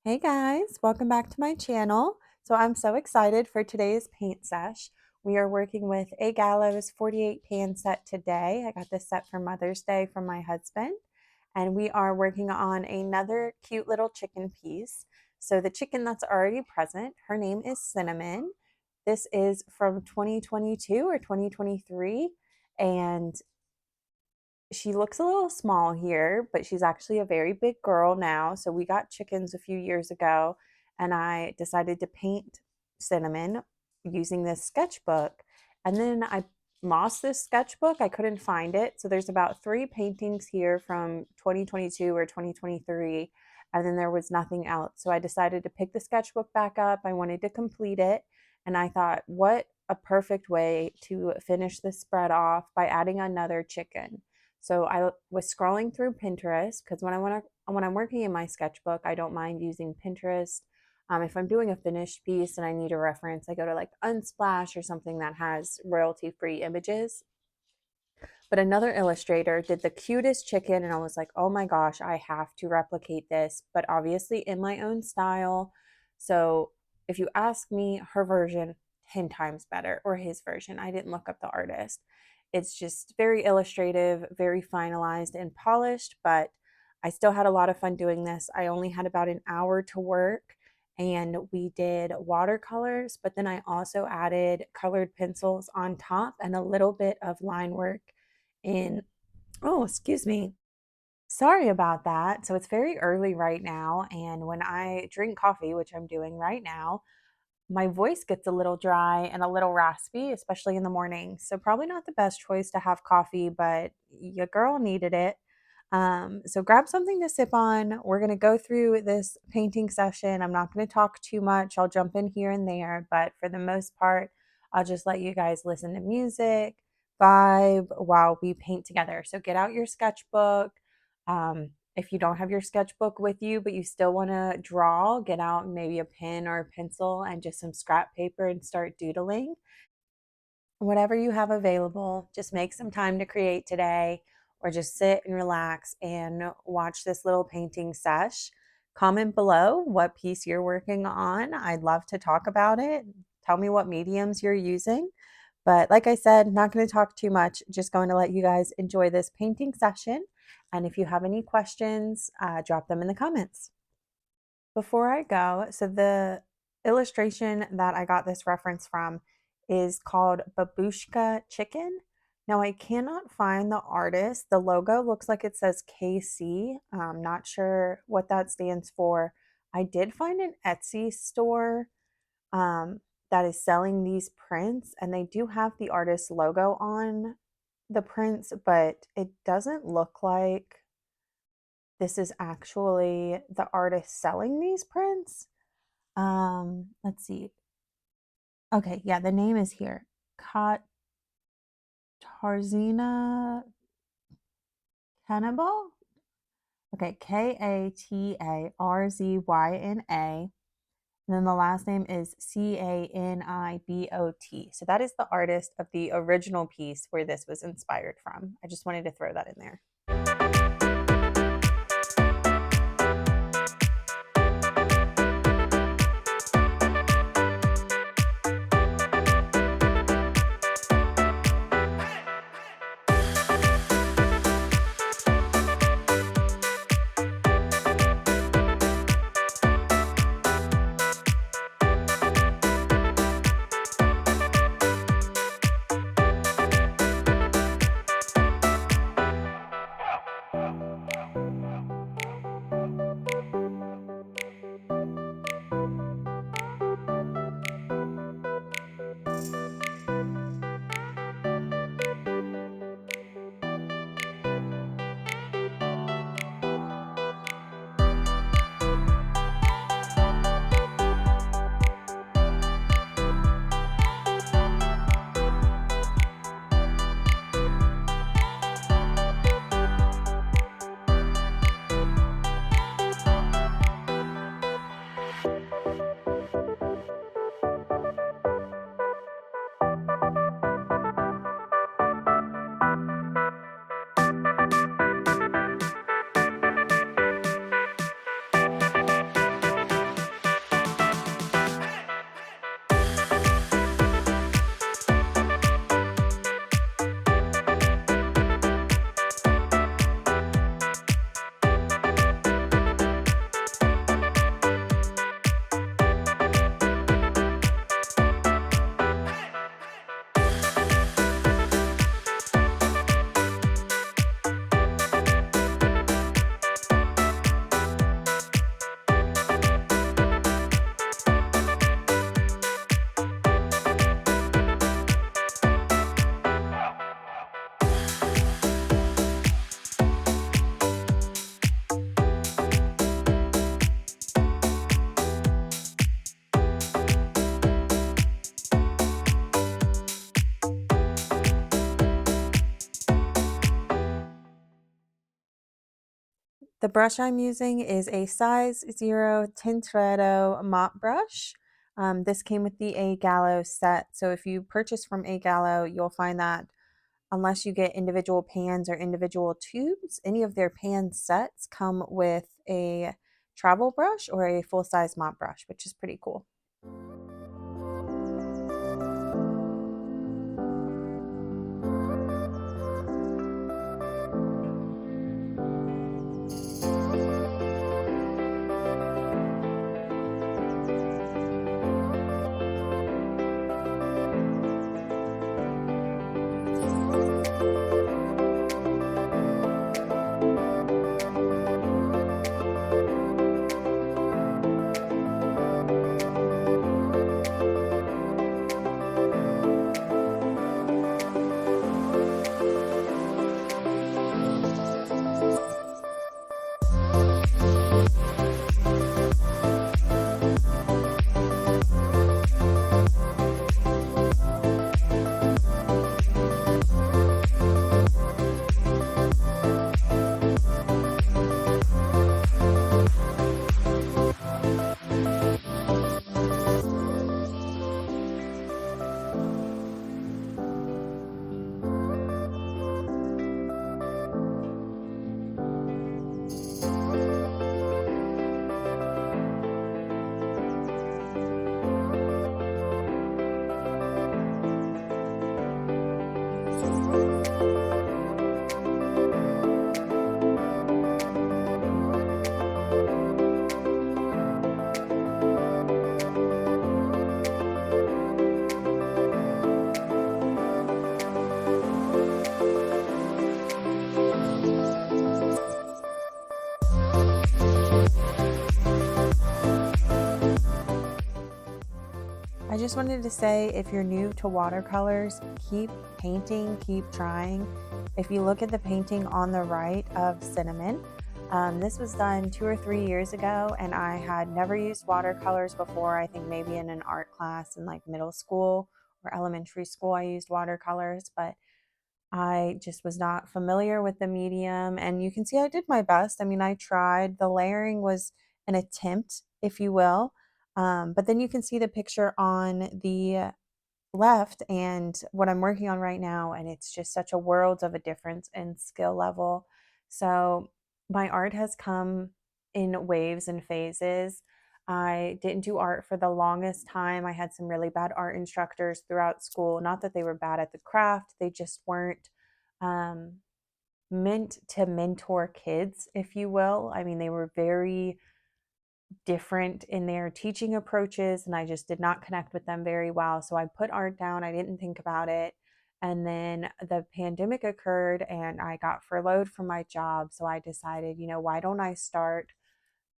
Hey guys, welcome back to my channel. So I'm so excited for today's paint sesh. We are working with A.Gallo's 48 pan set today. I got this set for Mother's Day from my husband. And we are working on another cute little chicken piece. So the chicken that's already present, her name is Cinnamon. This is from 2022 or 2023. And she looks a little small here, but she's actually a very big girl now. So we got chickens a few years ago, and I decided to paint Cinnamon using this sketchbook. And then I lost this sketchbook. I couldn't find it. So there's about 3 paintings here from 2022 or 2023, and then there was nothing else. So I decided to pick the sketchbook back up. I wanted to complete it, and I thought, what a perfect way to finish this spread off by adding another chicken. So I was scrolling through Pinterest because when I'm working in my sketchbook, I don't mind using Pinterest. If I'm doing a finished piece and I need a reference, I go to like Unsplash or something that has royalty-free images. But another illustrator did the cutest chicken, and I was like, oh my gosh, I have to replicate this, but obviously in my own style. So if you ask me, her version 10 times better, or his version. I didn't look up the artist. It's just very illustrative, very finalized and polished, but I still had a lot of fun doing this. I only had about an hour to work, and we did watercolors, but then I also added colored pencils on top and a little bit of line work in, oh, excuse me. Sorry about that. So it's very early right now, and when I drink coffee, which I'm doing right now, my voice gets a little dry and a little raspy, especially in the morning. So probably not the best choice to have coffee, but your girl needed it. So grab something to sip on. We're going to go through this painting session. I'm not going to talk too much. I'll jump in here and there, but for the most part, I'll just let you guys listen to music, vibe while we paint together. So get out your sketchbook. If you don't have your sketchbook with you, but you still want to draw, get out maybe a pen or a pencil and just some scrap paper and start doodling. Whatever you have available, just make some time to create today, or just sit and relax and watch this little painting sesh. Comment below what piece you're working on. I'd love to talk about it. Tell me what mediums you're using. But like I said, not going to talk too much, just going to let you guys enjoy this painting session. And if you have any questions, drop them in the comments. Before I go, so the illustration that I got this reference from is called Babushka Chicken. Now I cannot find the artist. The logo looks like it says KC. I'm not sure what that stands for. I did find an Etsy store that is selling these prints, and they do have the artist logo on the prints, but it doesn't look like this is actually the artist selling these prints. Let's see. Okay, yeah, the name is here. Katarzyna Canibot. Okay, Katarzyna. And then the last name is Canibot. So that is the artist of the original piece where this was inspired from. I just wanted to throw that in there. The brush I'm using is a size 0 Tintoretto mop brush. This came with the A.Gallo set, so if you purchase from A.Gallo, you'll find that unless you get individual pans or individual tubes, any of their pan sets come with a travel brush or a full-size mop brush, which is pretty cool. I just wanted to say, if you're new to watercolors, keep painting, keep trying. If you look at the painting on the right of Cinnamon, this was done 2 or 3 years ago, and I had never used watercolors before. I think maybe in an art class in like middle school or elementary school I used watercolors, but I just was not familiar with the medium, and you can see I did my best. I mean, I tried. The layering was an attempt, if you will. But then you can see the picture on the left and what I'm working on right now, and it's just such a world of a difference in skill level. So my art has come in waves and phases. I didn't do art for the longest time. I had some really bad art instructors throughout school. Not that they were bad at the craft, they just weren't um, meant to mentor kids, if you will. I mean, they were very different in their teaching approaches, and I just did not connect with them very well. So I put art down, I didn't think about it. And then the pandemic occurred and I got furloughed from my job. So I decided, why don't I start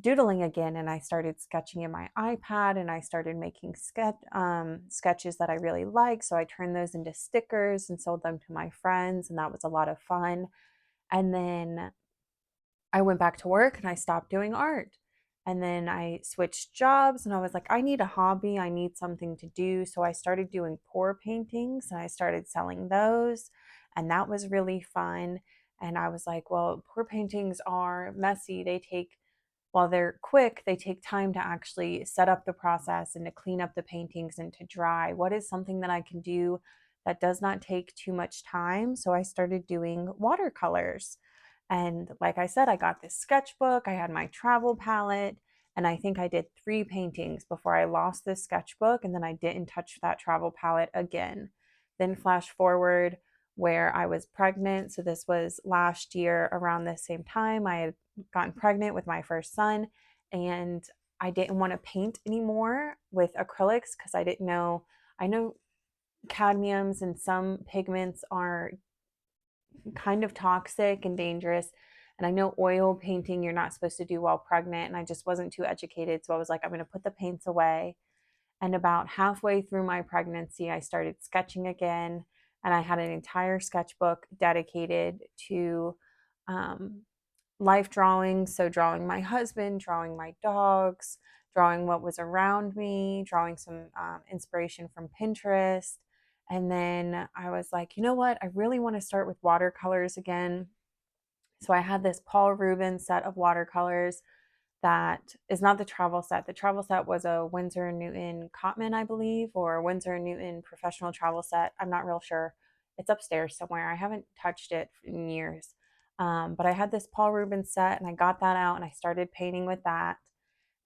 doodling again? And I started sketching in my iPad, and I started making sketches that I really like. So I turned those into stickers and sold them to my friends, and that was a lot of fun. And then I went back to work and I stopped doing art. And then I switched jobs and I was like, I need a hobby. I need something to do. So I started doing pour paintings and I started selling those. And that was really fun. And I was like, well, pour paintings are messy. While they're quick, they take time to actually set up the process and to clean up the paintings and to dry. What is something that I can do that does not take too much time? So I started doing watercolors. And like I said, I got this sketchbook, I had my travel palette, and I think I did 3 paintings before I lost this sketchbook, and then I didn't touch that travel palette again. Then flash forward where I was pregnant. So this was last year around the same time. I had gotten pregnant with my first son, and I didn't want to paint anymore with acrylics because I didn't know. I know cadmiums and some pigments are kind of toxic and dangerous. And I know oil painting you're not supposed to do while pregnant, and I just wasn't too educated. So I was like, I'm going to put the paints away. And about halfway through my pregnancy, I started sketching again, and I had an entire sketchbook dedicated to um, life drawings. So, drawing my husband, drawing my dogs, drawing what was around me, drawing some inspiration from Pinterest. And then I was like, you know what? I really want to start with watercolors again. So I had this Paul Rubens set of watercolors that is not the travel set. The travel set was a Winsor & Newton Cotman, I believe, or Winsor & Newton professional travel set. I'm not real sure. It's upstairs somewhere. I haven't touched it in years. But I had this Paul Rubens set and I got that out and I started painting with that.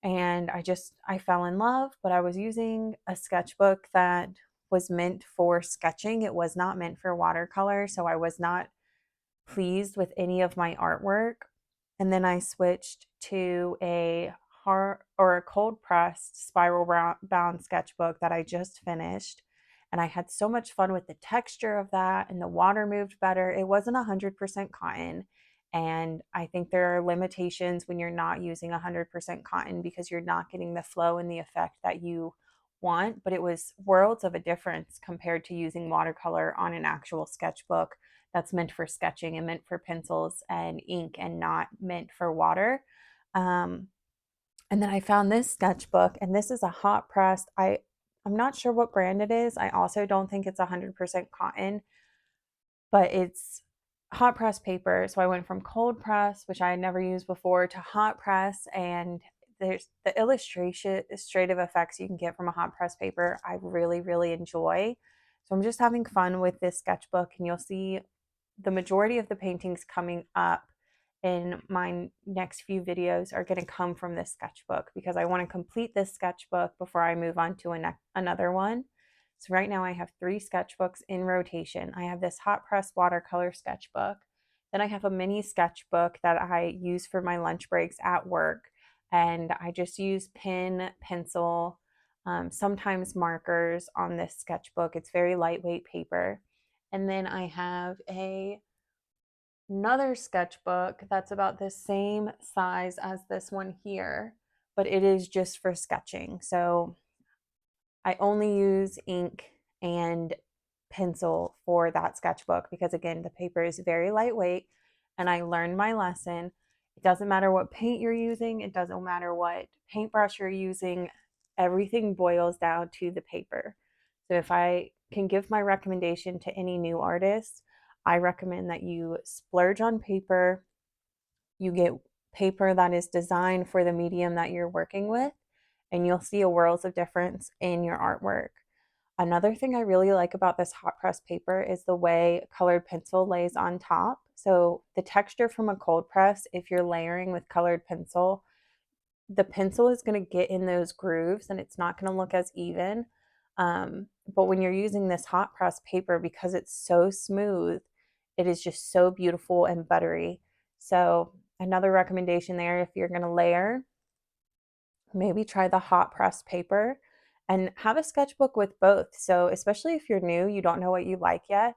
And I fell in love, but I was using a sketchbook that was meant for sketching. It was not meant for watercolor. So I was not pleased with any of my artwork. And then I switched to a cold pressed spiral bound sketchbook that I just finished. And I had so much fun with the texture of that, and the water moved better. It wasn't 100% cotton. And I think there are limitations when you're not using 100% cotton because you're not getting the flow and the effect that you want. But it was worlds of a difference compared to using watercolor on an actual sketchbook that's meant for sketching and meant for pencils and ink and not meant for water. And then I found this sketchbook, and this is a hot pressed. I'm not sure what brand it is. I also don't think it's 100% cotton, but it's hot press paper. So I went from cold press, which I had never used before, to hot press, and there's the illustrative effects you can get from a hot press paper. I really, really enjoy. So I'm just having fun with this sketchbook, and you'll see the majority of the paintings coming up in my next few videos are going to come from this sketchbook because I want to complete this sketchbook before I move on to another one. So right now I have 3 sketchbooks in rotation. I have this hot press watercolor sketchbook. Then I have a mini sketchbook that I use for my lunch breaks at work. And I just use pen, pencil, sometimes markers on this sketchbook. It's very lightweight paper. And then I have another sketchbook that's about the same size as this one here, but it is just for sketching. So I only use ink and pencil for that sketchbook because, again, the paper is very lightweight and I learned my lesson. It doesn't matter what paint you're using, it doesn't matter what paintbrush you're using, everything boils down to the paper. So if I can give my recommendation to any new artist, I recommend that you splurge on paper. You get paper that is designed for the medium that you're working with, and you'll see a world of difference in your artwork. Another thing I really like about this hot press paper is the way colored pencil lays on top. So the texture from a cold press, if you're layering with colored pencil, the pencil is going to get in those grooves and it's not going to look as even. But when you're using this hot press paper, because it's so smooth, it is just so beautiful and buttery. So another recommendation there, if you're going to layer, maybe try the hot press paper and have a sketchbook with both. So especially if you're new, you don't know what you like yet,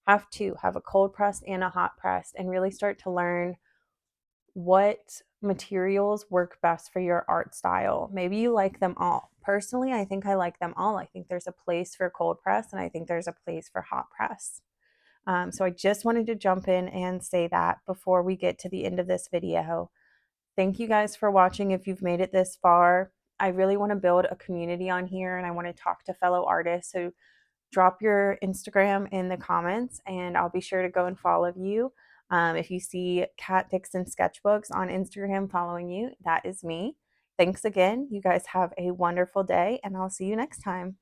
have a cold press and a hot press and really start to learn what materials work best for your art style. Maybe you like them all. Personally, I think I like them all. I think there's a place for cold press and I think there's a place for hot press. So I just wanted to jump in and say that before we get to the end of this video. Thank you guys for watching if you've made it this far. I really want to build a community on here and I want to talk to fellow artists. So drop your Instagram in the comments and I'll be sure to go and follow you. If you see Kat Dixon Sketchbooks on Instagram following you, that is me. Thanks again. You guys have a wonderful day and I'll see you next time.